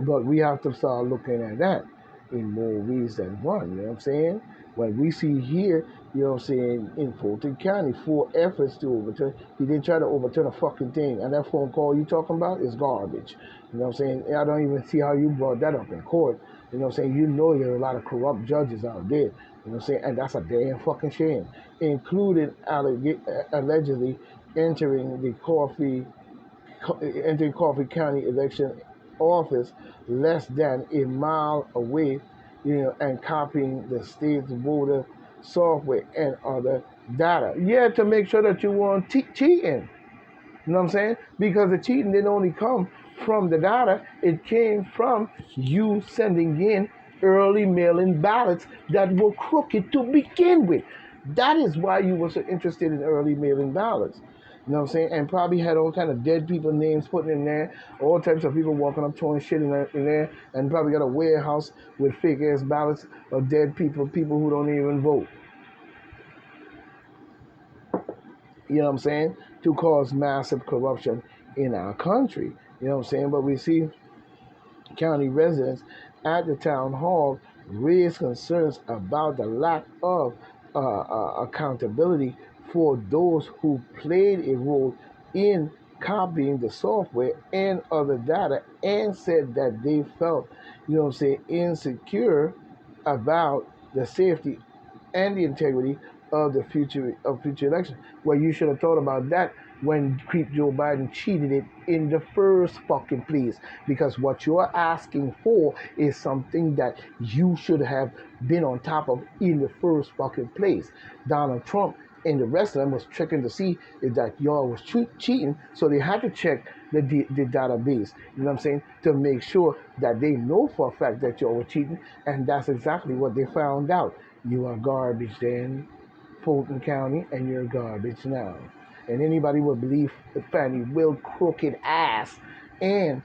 But we have to start looking at that in more ways than one. You know what I'm saying? When we see here, you know what I'm saying, in Fulton County, 4 efforts to overturn, he didn't try to overturn a fucking thing. And that phone call you talking about is garbage. You know what I'm saying? I don't even see how you brought that up in court. You know what I'm saying? You know there are a lot of corrupt judges out there. You know what I'm saying? And that's a damn fucking shame. Including allegedly entering the Coffee County election office less than a mile away, and copying the state's voter software and other data. Yeah, to make sure that you weren't cheating. You know what I'm saying? Because the cheating didn't only come from the data, it came from you sending in early mail-in ballots that were crooked to begin with. That is why you were so interested in early mail-in ballots. You know what I'm saying? And probably had all kind of dead people names put in there, all types of people walking up throwing shit in there, and probably got a warehouse with fake ass ballots of dead people who don't even vote. You know what I'm saying? To cause massive corruption in our country. You know what I'm saying? But we see county residents at the town hall raise concerns about the lack of accountability for those who played a role in copying the software and other data, and said that they felt, insecure about the safety and the integrity of the future election. Well, you should have thought about that when Creep Joe Biden cheated it in the first fucking place. Because what you're asking for is something that you should have been on top of in the first fucking place. Donald Trump and the rest of them was checking to see if that y'all was cheating, so they had to check the database, you know what I'm saying, to make sure that they know for a fact that y'all were cheating, and that's exactly what they found out. You are garbage then, Fulton County, and you're garbage now. And anybody would believe Fannie Will crooked ass and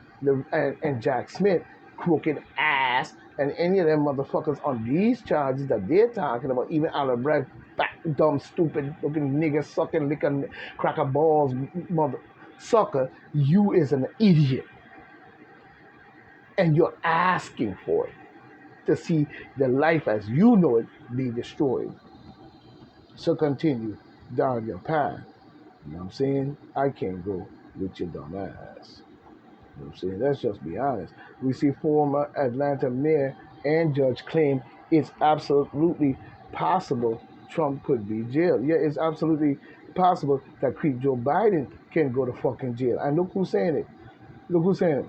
Jack Smith crooked ass and any of them motherfuckers on these charges that they're talking about, even Albrecht, fat, dumb, stupid looking nigger sucking, licking cracker balls, mother sucker, you is an idiot. And you're asking for it to see the life as you know it be destroyed. So continue down your path. You know what I'm saying? I can't go with your dumb ass. You know what I'm saying? Let's just be honest. We see former Atlanta mayor and judge claim it's absolutely possible Trump could be jailed. Yeah, it's absolutely possible that Creep Joe Biden can go to fucking jail. And look who's saying it. Look who's saying it.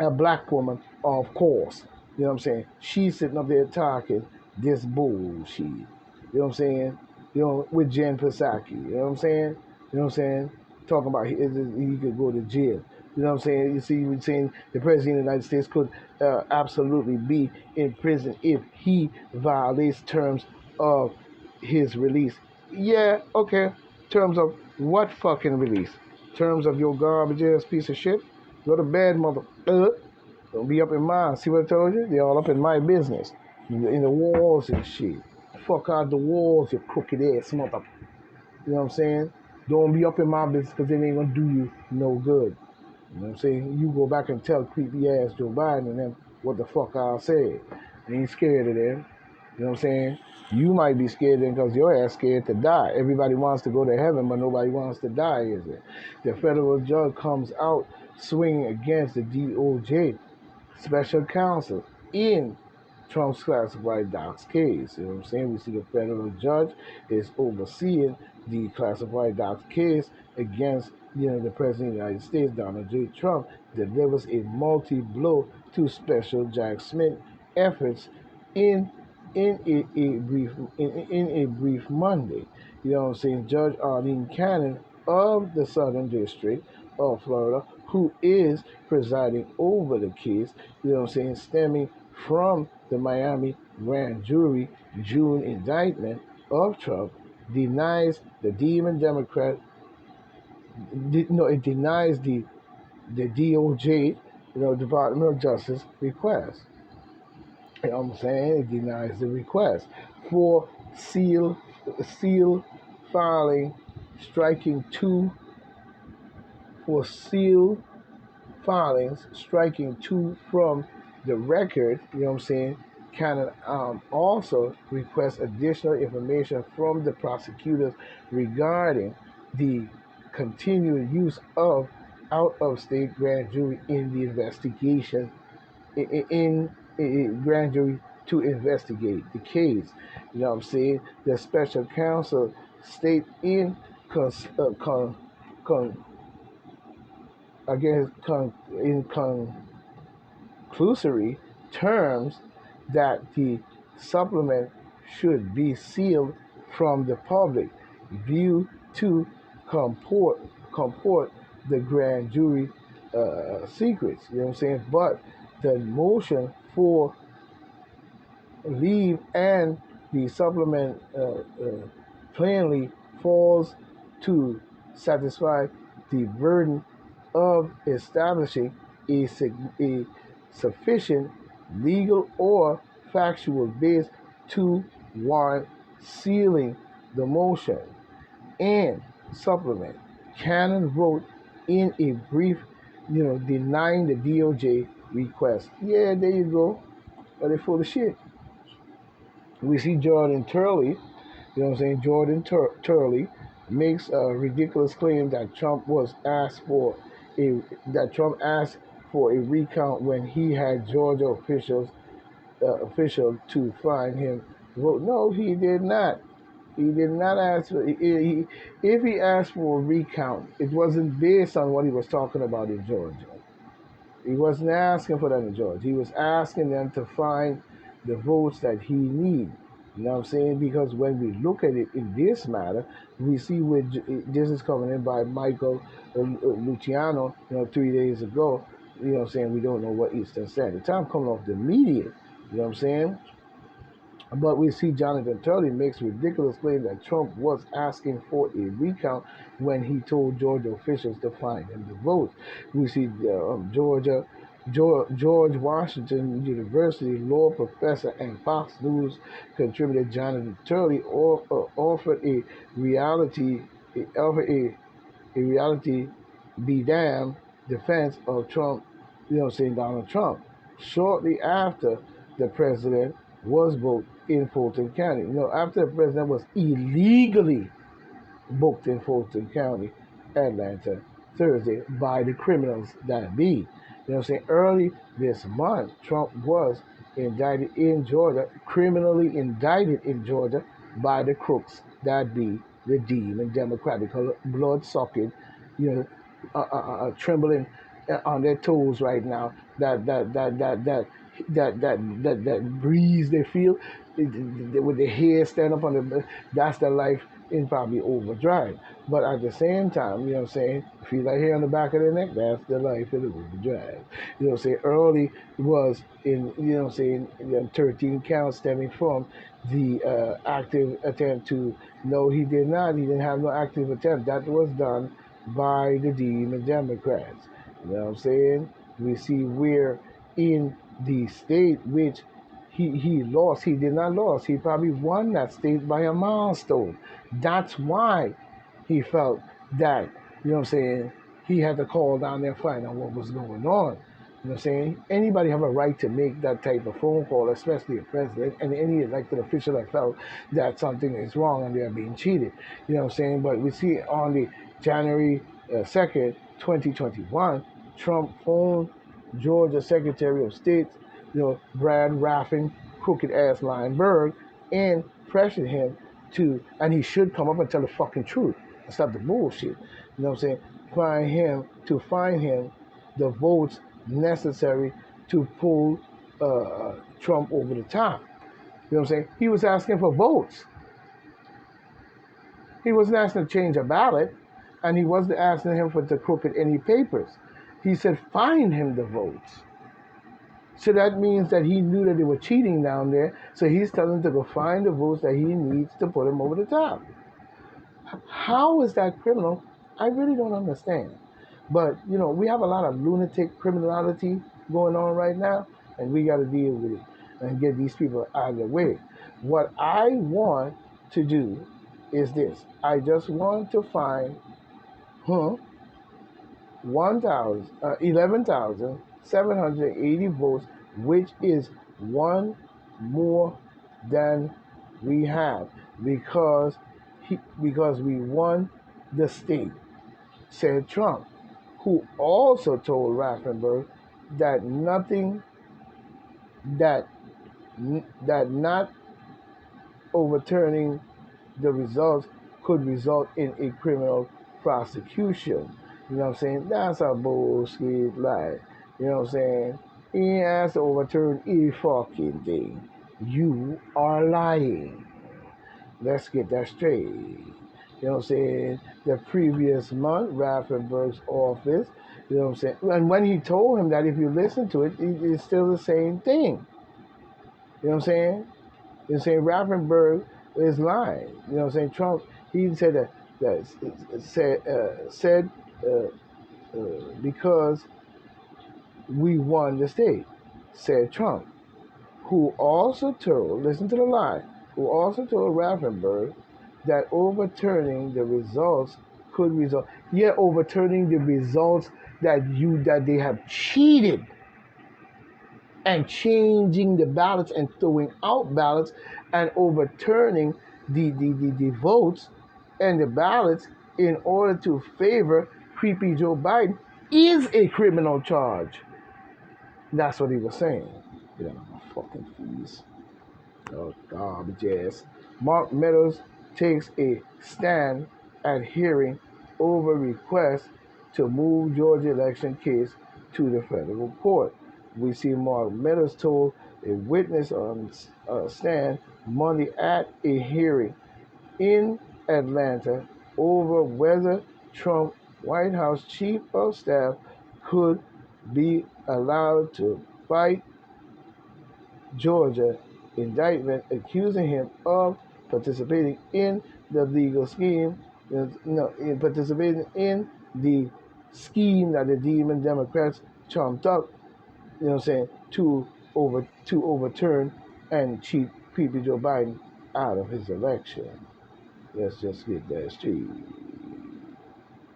A black woman, of course. You know what I'm saying? She's sitting up there talking this bullshit. You know what I'm saying? With Jen Psaki. You know what I'm saying? You know what I'm saying? Talking about he could go to jail. You know what I'm saying? You see, you're saying the president of the United States could absolutely be in prison if he violates terms of his release. Yeah, okay. Terms of what fucking release? Terms of your garbage ass piece of shit? Go to bed, mother. Don't be up in mine. See what I told you? They all up in my business. In the walls and shit. Fuck out the walls, you crooked ass mother. You know what I'm saying? Don't be up in my business because it ain't gonna do you no good. You know what I'm saying? You go back and tell creepy ass Joe Biden and them what the fuck I said. I ain't scared of them. You know what I'm saying? You might be scared then because your ass scared to die. Everybody wants to go to heaven, but nobody wants to die, is it? The federal judge comes out swinging against the DOJ special counsel in Trump's classified docs case. You know what I'm saying? We see the federal judge is overseeing the classified docs case against, the President of the United States, Donald J. Trump, delivers a multi-blow to Special Jack Smith efforts in a brief Monday. You know what I'm saying? Judge Arlene Cannon of the Southern District of Florida, who is presiding over the case, you know what I'm saying, stemming from the Miami grand jury June indictment of Trump, denies the Demon Democrat, it denies the DOJ, Department of Justice request. You know what I'm saying? It denies the request for seal filing, striking two for seal filings, striking two from the record, you know what I'm saying, can also request additional information from the prosecutors regarding the continued use of out of state grand jury in the investigation in grand jury to investigate the case. You know what I'm saying? The special counsel state in cons, con, con, against con, in conclusory terms that the supplement should be sealed from the public view to comport comport the grand jury secrets. You know what I'm saying? But the motion for leave and the supplement plainly falls to satisfy the burden of establishing a sufficient legal or factual base to warrant sealing the motion and supplement. Cannon wrote in a brief, denying the DOJ request. Yeah, there you go. But they full of shit. We see Jordan Turley, you know what I'm saying? Jordan Turley makes a ridiculous claim that Trump asked for a recount when he had Georgia official to find him vote. No, he did not. He did not ask for. If he asked for a recount, it wasn't based on what he was talking about in Georgia. He wasn't asking for that in Georgia. He was asking them to find the votes that he needs. You know what I'm saying? Because when we look at it in this matter, we see where this is coming in by Michael Luciano, 3 days ago. You know what I'm saying? We don't know what Eastern Standard Time coming off the media. You know what I'm saying? But we see Jonathan Turley makes ridiculous claim that Trump was asking for a recount when he told Georgia officials to find him the votes. We see George Washington University law professor and Fox News contributor Jonathan Turley offered a reality be damned defense of Trump, Donald Trump, shortly after the president was booked in Fulton County. After the president was illegally booked in Fulton County, Atlanta, Thursday by the criminals that be. Early this month, Trump was indicted in Georgia, criminally indicted in Georgia by the crooks that be the demon Democratic blood-sucking, trembling on their toes right now. That breeze they feel with their hair stand up on the. That's their life in probably overdrive. But at the same time, feel like hair on the back of their neck, that's the life in overdrive. Early was in, 13 counts stemming from the active attempt to, no, he did not. He didn't have no active attempt. That was done by the demon Democrats. You know what I'm saying? We see where in the state which he lost, he did not lose. He probably won that state by a milestone. That's why he felt that, he had to call down there and find out what was going on. Anybody have a right to make that type of phone call, especially a president and any elected official that felt that something is wrong and they're being cheated. But we see on the January 2nd, 2021, Trump phoned Georgia Secretary of State, Brad Raffin, crooked ass Lineberg, and pressured him and he should come up and tell the fucking truth and stop the bullshit. Find him the votes necessary to pull Trump over the top. He was asking for votes. He wasn't asking to change a ballot, and he wasn't asking him to crooked any papers. He said, find him the votes. So that means that he knew that they were cheating down there, so he's telling them to go find the votes that he needs to put him over the top. How is that criminal? I really don't understand. But, we have a lot of lunatic criminality going on right now, and we got to deal with it and get these people out of the way. What I want to do is this. I just want to find 11,780 votes, which is one more than we have because because we won the state, said Trump, who also told Rauschenberg that nothing that that not overturning the results could result in a criminal prosecution. You know what I'm saying? That's a bullshit lie. You know what I'm saying? He has to overturn a fucking thing. You are lying. Let's get that straight. You know what I'm saying? The previous month, Raffenberg's office, you know what I'm saying? And when he told him that if you listen to it, it's still the same thing. You know what I'm saying? You know what I'm saying? Raffenberg is lying. You know what I'm saying? Trump, he said that said because we won the state, said Trump, who also told, listen to the lie, who also told Raffenberg that overturning the results could result, overturning the results that they have cheated and changing the ballots and throwing out ballots and overturning the votes and the ballots in order to favor creepy Joe Biden is a criminal charge. That's what he was saying. You know, my fucking fees. Oh, garbage ass. Mark Meadows takes a stand at hearing over request to move Georgia election case to the federal court. We see Mark Meadows told a witness on a stand Monday at a hearing in Atlanta over whether Trump White House chief of staff could be allowed to fight Georgia indictment accusing him of participating in the legal scheme, in participating in the scheme that the demon Democrats trumped up, you know what I'm saying, to overturn and cheat P.P. Joe Biden out of his election. Let's just get that straight.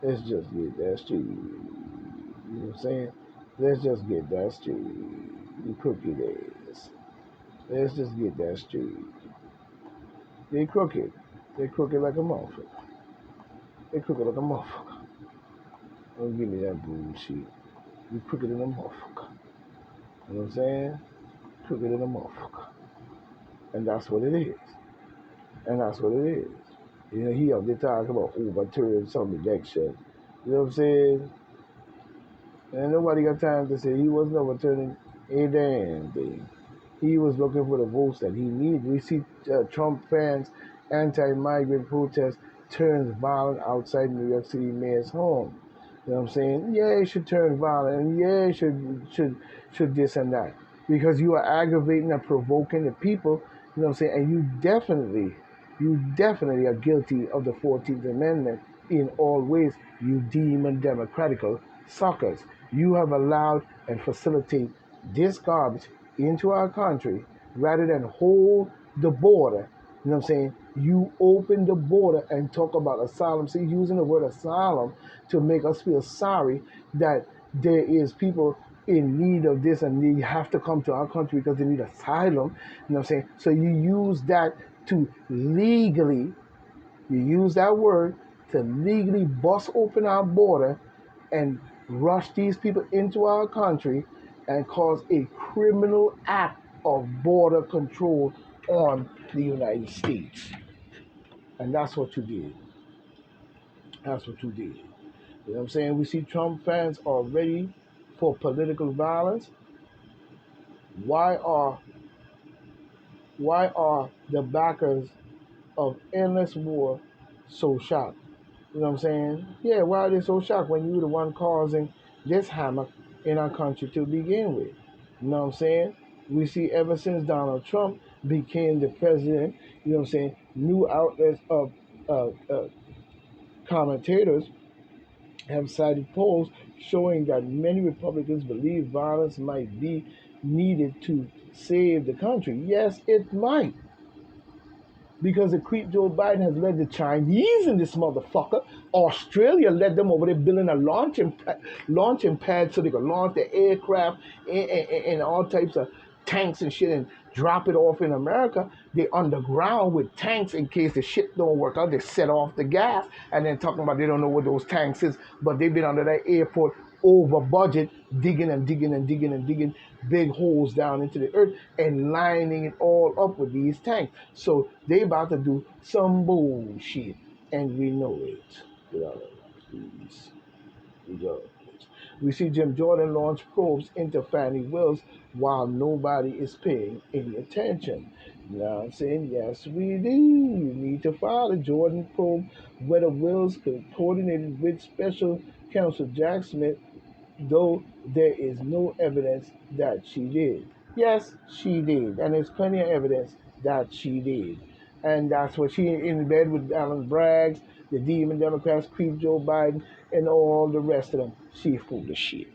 Let's just get that straight. You know what I'm saying? Let's just get that straight. You crooked ass. Let's just get that straight. They crooked. They crooked like a motherfucker. They crooked like a motherfucker. Don't give me that bullshit. You crooked in a motherfucker. You know what I'm saying? Crooked in a motherfucker. And that's what it is. And that's what it is. You know, he up there talking about overturning some election. You know what I'm saying? And nobody got time to say he wasn't overturning a damn thing. He was looking for the votes that he needed. We see Trump fans' anti-migrant protest turns violent outside New York City mayor's home. You know what I'm saying? Yeah, it should turn violent, and yeah, it should this and that, because you are aggravating and provoking the people. You know what I'm saying? And you definitely are guilty of the 14th Amendment in all ways. You demon democratical suckers. You have allowed and facilitate this garbage into our country rather than hold the border. You know what I'm saying? You open the border and talk about asylum. See, using the word asylum to make us feel sorry that there is people in need of this and they have to come to our country because they need asylum. You know what I'm saying? So you use that to legally, you use that word to legally bust open our border and rush these people into our country and cause a criminal act of border control on the United States. And that's what you did. That's what you did. You know what I'm saying? We see Trump fans are ready for political violence. Why are the backers of endless war so shocked? You know what I'm saying? Yeah, why are they so shocked when you're the one causing this havoc in our country to begin with? You know what I'm saying? We see ever since Donald Trump became the president, you know what I'm saying, new outlets of commentators have cited polls showing that many Republicans believe violence might be needed to save the country. Yes, it might. because the creep Joe Biden has led the Chinese in this motherfucker. Australia led them over there building a launching pad so they could launch their aircraft and all types of tanks and shit and drop it off in America. They underground with tanks in case the shit don't work out. They set off the gas and then talking about they don't know what those tanks is, but they've been under that airport over budget, digging and digging and digging and digging big holes down into the earth and lining it all up with these tanks. So they about to do some bullshit, and we know it. Please. We see Jim Jordan launch probes into Fannie Wills while nobody is paying any attention. You know what I'm saying? Yes, we do. You need to file a Jordan probe whether Wills coordinated with Special Counsel Jack Smith, though there is no evidence that she did. Yes, she did, and there's plenty of evidence that she did. And that's what she in bed with Alan Braggs, the demon Democrats, creep Joe Biden, and all the rest of them. She full of shit.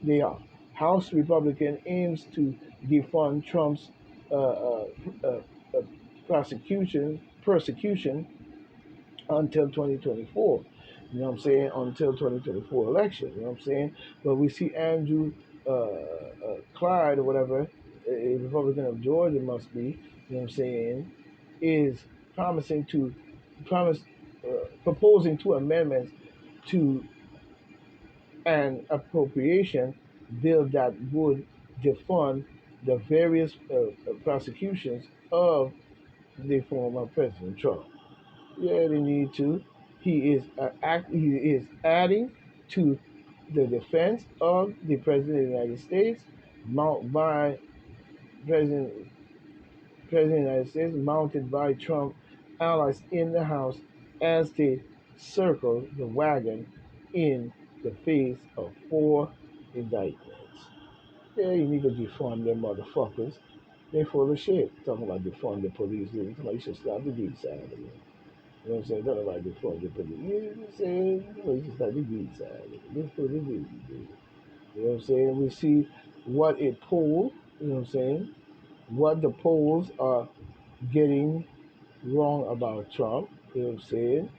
They are. House Republican aims to defund Trump's uh, uh, uh, uh, persecution until 2024. You know what I'm saying? Until 2024 election. You know what I'm saying? But we see Andrew Clyde or whatever, a Republican of Georgia must be, you know what I'm saying, is promise proposing two amendments to an appropriation bill that would defund the various prosecutions of the former President Trump. Yeah, they need to. He is adding to the defense of the President of the United States, by President President of the United States, mounted by Trump allies in the House as they circle the wagon in the face of 4 indictments. Yeah, you need to defund them motherfuckers. They full of shit. Talking about defund the police. You should stop the greed side of it. You know what I'm saying? Talking about defund the police. You know what I'm saying? You should stop the greed side of it. They full of greed. You know what I'm saying? We see what it pulled. You know what I'm saying? What the polls are getting wrong about Trump. You know what I'm saying?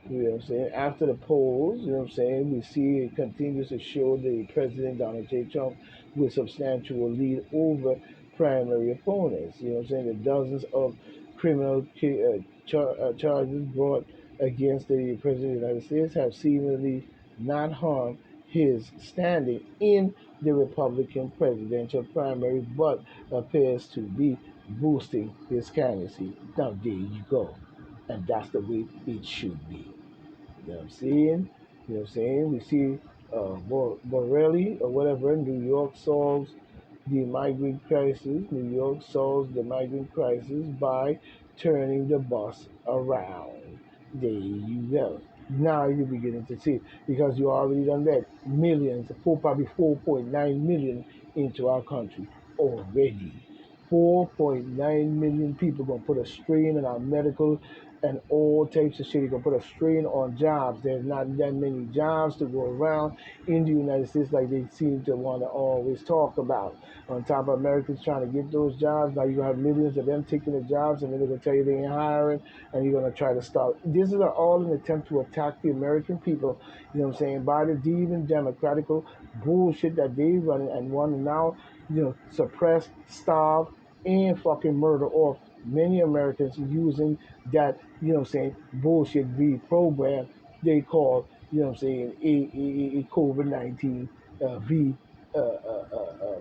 You know what I'm saying? After the polls, you know what I'm saying, we see it continues to show the President Donald J. Trump with substantial lead over primary opponents. You know what I'm saying? The dozens of criminal charges brought against the President of the United States have seemingly not harmed his standing in the Republican presidential primary, but appears to be boosting his candidacy. Now, there you go. And that's the way it should be. You know what I'm saying? You know what I'm saying? We see Borelli or whatever, New York solves the migrant crisis. New York solves the migrant crisis by turning the bus around. There you go. Now you're beginning to see, because you already done that. Millions, probably 4.9 million into our country already. 4.9 million people gonna put a strain on our medical and all types of shit. You're gonna put a strain on jobs. There's not that many jobs to go around in the United States like they seem to want to always talk about. On top of Americans trying to get those jobs, now you're gonna have millions of them taking the jobs, and then they're gonna tell you they ain't hiring, and you're gonna try to stop. This is all an attempt to attack the American people. You know what I'm saying? By the demon democratical bullshit that they run and want to now, suppress, starve, and fucking murder off many Americans using that, bullshit V program they call, a COVID-19 V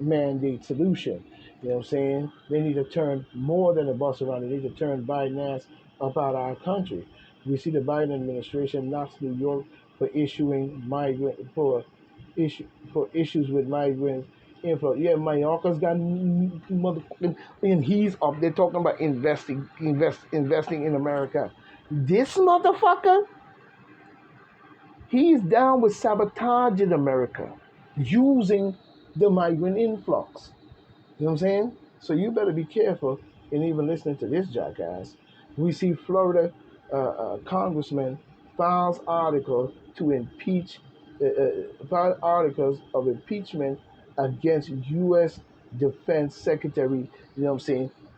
mandate solution. You know what I'm saying? They need to turn more than a bus around. They need to turn Biden ass up out of our country. We see the Biden administration knocks New York for issuing for issues with migrants info. Yeah, Mayorkas got motherfucking, and he's up there talking about investing in America. This motherfucker, he's down with sabotaging America, using the migrant influx. You know what I'm saying? So you better be careful in even listening to this jackass. We see Florida congressman files articles to impeach, file articles of impeachment against U.S. Defense Secretary,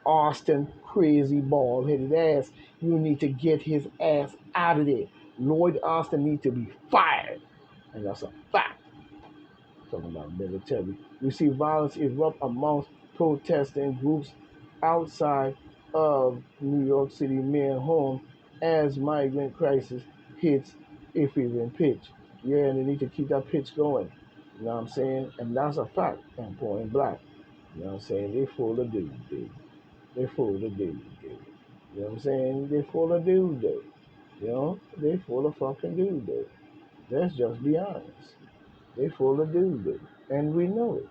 Austin crazy bald-headed ass. You need to get his ass out of there. Lloyd Austin needs to be fired. And that's a fact. Talking about military. We see violence erupt amongst protesting groups outside of New York City mayor home as migrant crisis hits a fevering pitch. Yeah, and they need to keep that pitch going. You know what I'm saying? And that's a fact. And point black. You know what I'm saying? They full of dude, dude. They full of dude, dude. You know what I'm saying? They full of dude, dude. You know? They full of fucking dude, dude. Let's just be honest. They full of dude, dude. And we know it.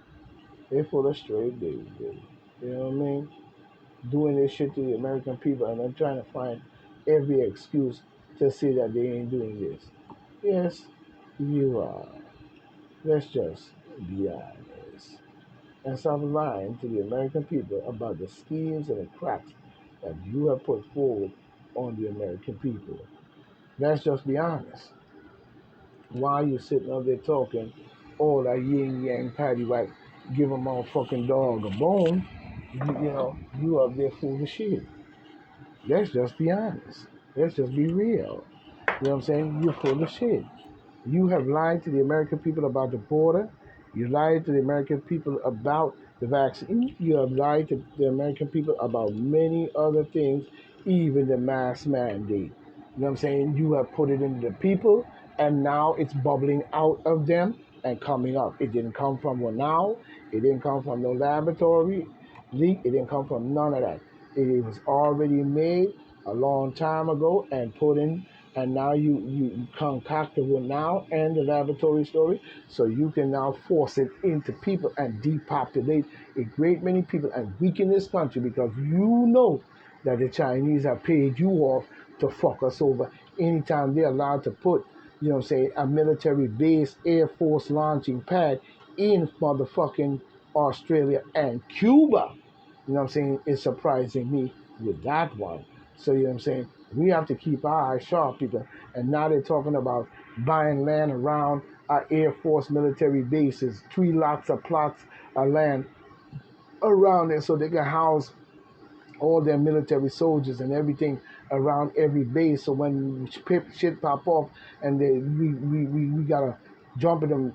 They full of straight dude, dude. You know what I mean? Doing this shit to the American people, and they're trying to find every excuse to say that they ain't doing this. Yes, you are. Let's just be honest. And stop lying to the American people about the schemes and the cracks that you have put forward on the American people. Let's just be honest. Why you sitting up there talking all that yin yang patty whack, give a motherfucking dog a bone, you up there full of shit. Let's just be honest. Let's just be real. You know what I'm saying? You're full of shit. You have lied to the American people about the border. You lied to the American people about the vaccine. You have lied to the American people about many other things, even the mask mandate. You know what I'm saying? You have put it into the people, and now it's bubbling out of them and coming up. It didn't come from one now. It didn't come from no laboratory leak. It didn't come from none of that. It was already made a long time ago and put in, and now you concocted it now and the laboratory story, so you can now force it into people and depopulate a great many people and weaken this country, because you know that the Chinese have paid you off to fuck us over anytime they're allowed to put, say, a military base, Air Force launching pad in motherfucking Australia and Cuba. You know what I'm saying? It's surprising me with that one. So, you know what I'm saying? We have to keep our eyes sharp, people. And now they're talking about buying land around our Air Force military bases, 3 lots of plots of land around it so they can house all their military soldiers and everything around every base. So when shit pop off and we gotta jump at them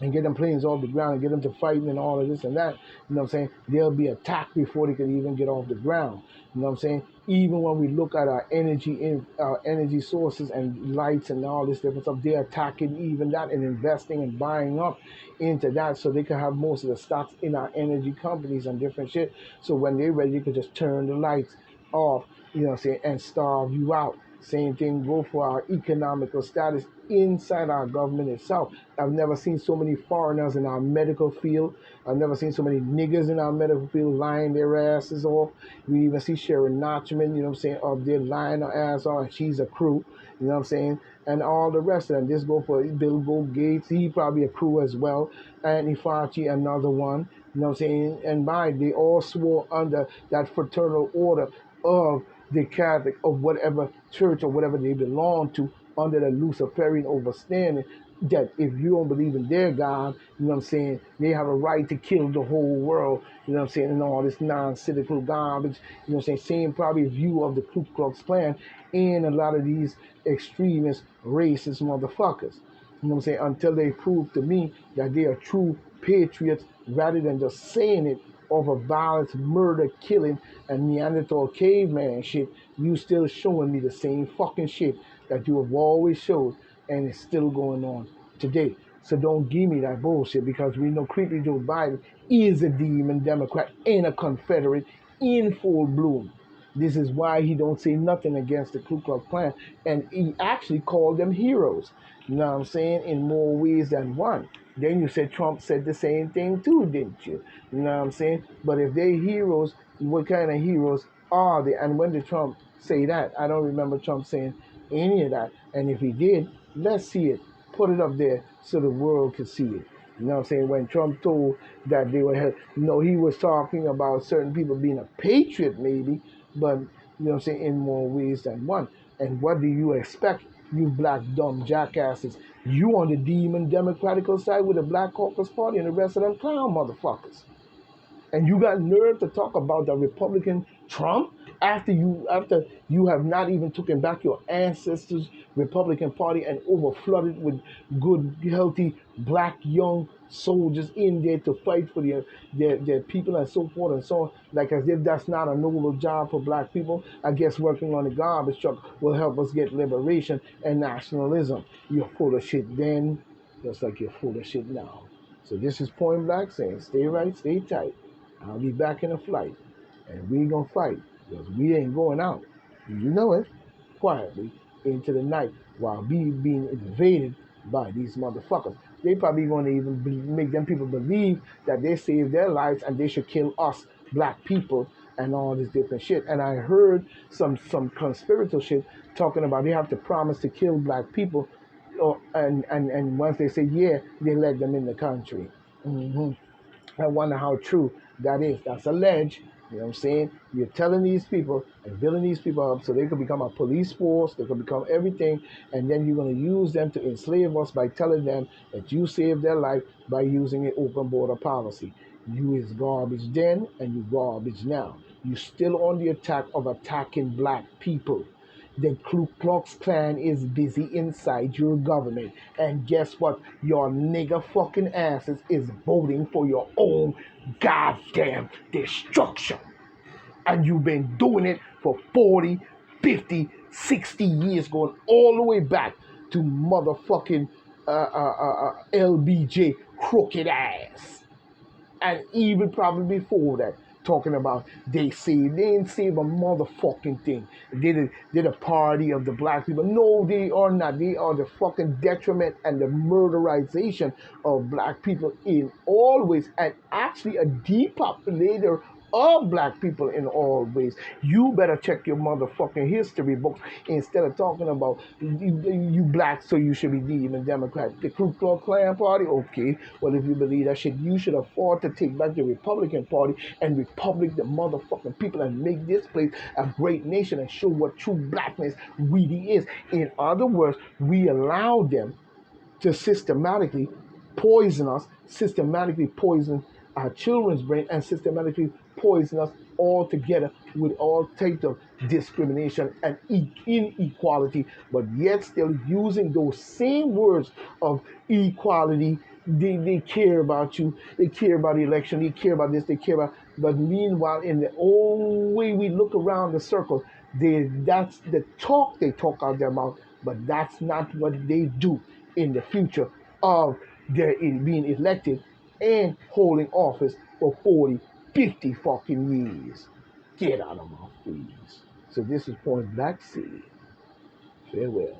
and get them planes off the ground and get them to fighting and all of this and that, you know what I'm saying? They'll be attacked before they can even get off the ground. You know what I'm saying? Even when we look at our energy sources and lights and all this different stuff, they're attacking even that and investing and buying up into that so they can have most of the stocks in our energy companies and different shit. So when they're ready, you can just turn the lights off, you know what I'm saying, and starve you out. Same thing go for our economical status inside our government itself. I've never seen so many foreigners in our medical field. I've never seen so many niggers in our medical field lying their asses off. We even see Sharon Notchman, you know what I'm saying, up there lying her ass off, and she's a crew, you know what I'm saying, and all the rest of them. This go for Bill Gates, he probably a crew as well. Anthony Fauci, another one, you know what I'm saying, and they all swore under that fraternal order of the Catholic, of whatever church or whatever they belong to, under the Luciferian overstanding that if you don't believe in their God, you know what I'm saying, they have a right to kill the whole world, you know what I'm saying, and all this non-cynical garbage, you know what I'm saying, same probably view of the Ku Klux Klan and a lot of these extremist, racist motherfuckers, you know what I'm saying, until they prove to me that they are true patriots rather than just saying it over violence, murder, killing, and Neanderthal caveman shit. You still showing me the same fucking shit that you have always showed, and it's still going on today. So don't give me that bullshit, because we know creepy Joe Biden is a demon Democrat and a Confederate in full bloom. This is why he don't say nothing against the Ku Klux Klan, and he actually called them heroes. You know what I'm saying? In more ways than one. Then you said Trump said the same thing too, didn't you? You know what I'm saying? But if they're heroes, what kind of heroes are they? And when did Trump say that? I don't remember Trump saying any of that. And if he did, let's see it. Put it up there so the world can see it. You know what I'm saying? When Trump told that they were, he was talking about certain people being a patriot maybe, but, you know what I'm saying, in more ways than one. And what do you expect, you black dumb jackasses? You on the demon democratical side with the Black Caucus Party and the rest of them clown motherfuckers. And you got nerve to talk about the Republican Trump, after you have not even taken back your ancestors' Republican Party and overflooded with good, healthy black young soldiers in there to fight for their people and so forth and so on, like as if that's not a noble job for black people. I guess working on the garbage truck will help us get liberation and nationalism. You're full of shit then, just like you're full of shit now. So this is Point Black saying, stay right, stay tight. I'll be back in a flight, and we gonna fight because we ain't going out. You know it, quietly into the night while we being invaded by these motherfuckers. They probably gonna even make them people believe that they saved their lives and they should kill us black people and all this different shit. And I heard some conspiratorial shit talking about they have to promise to kill black people, and once they say yeah, they let them in the country. Hmm. I wonder how true that is. That's alleged. You know what I'm saying? You're telling these people and building these people up so they could become a police force, they could become everything, and then you're going to use them to enslave us by telling them that you saved their life by using an open border policy. You is garbage then and you garbage now. You still on the attack of attacking black people. The Ku Klux Klan is busy inside your government. And guess what? Your nigger fucking asses is voting for your own goddamn destruction. And you've been doing it for 40, 50, 60 years, going all the way back to motherfucking LBJ crooked ass, and even probably before that, talking about they didn't save a motherfucking thing. They're the party of the black people. No, they are not. They are the fucking detriment and the murderization of black people in always, and actually a depopulator of black people in all ways. You better check your motherfucking history books instead of talking about you black, so you should be demon Democrat. The Ku Klux Klan party, okay. Well, if you believe that shit, you should afford to take back the Republican Party and republic the motherfucking people and make this place a great nation and show what true blackness really is. In other words, we allow them to systematically poison us, systematically poison our children's brain, and systematically poison us altogether with all types of discrimination and inequality, but yet still using those same words of equality. They care about you, they care about the election, they care about this, they care about, but meanwhile, in the own way we look around the circle, that's the talk they talk out their mouth, but that's not what they do in the future of their being elected and holding office for 40, 50 fucking years. Get out of my face. So this is Point Black City. Farewell.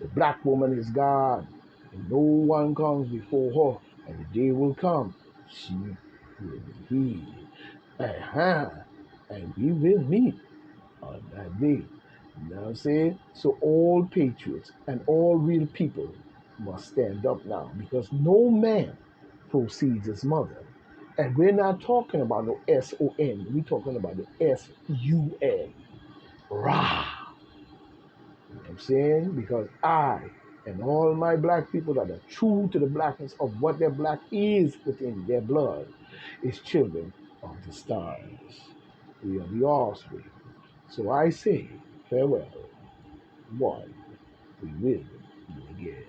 The black woman is God, and no one comes before her, and the day will come. She will be healed. And we will meet on that day. You know what I'm saying? So all patriots and all real people must stand up now, because no man proceeds his mother. And we're not talking about no S-O-N. We're talking about the S-U-N. Ra. You know what I'm saying? Because I and all my black people that are true to the blackness of what their black is within their blood is children of the stars. We are the offspring. So I say farewell. One, we will meet again.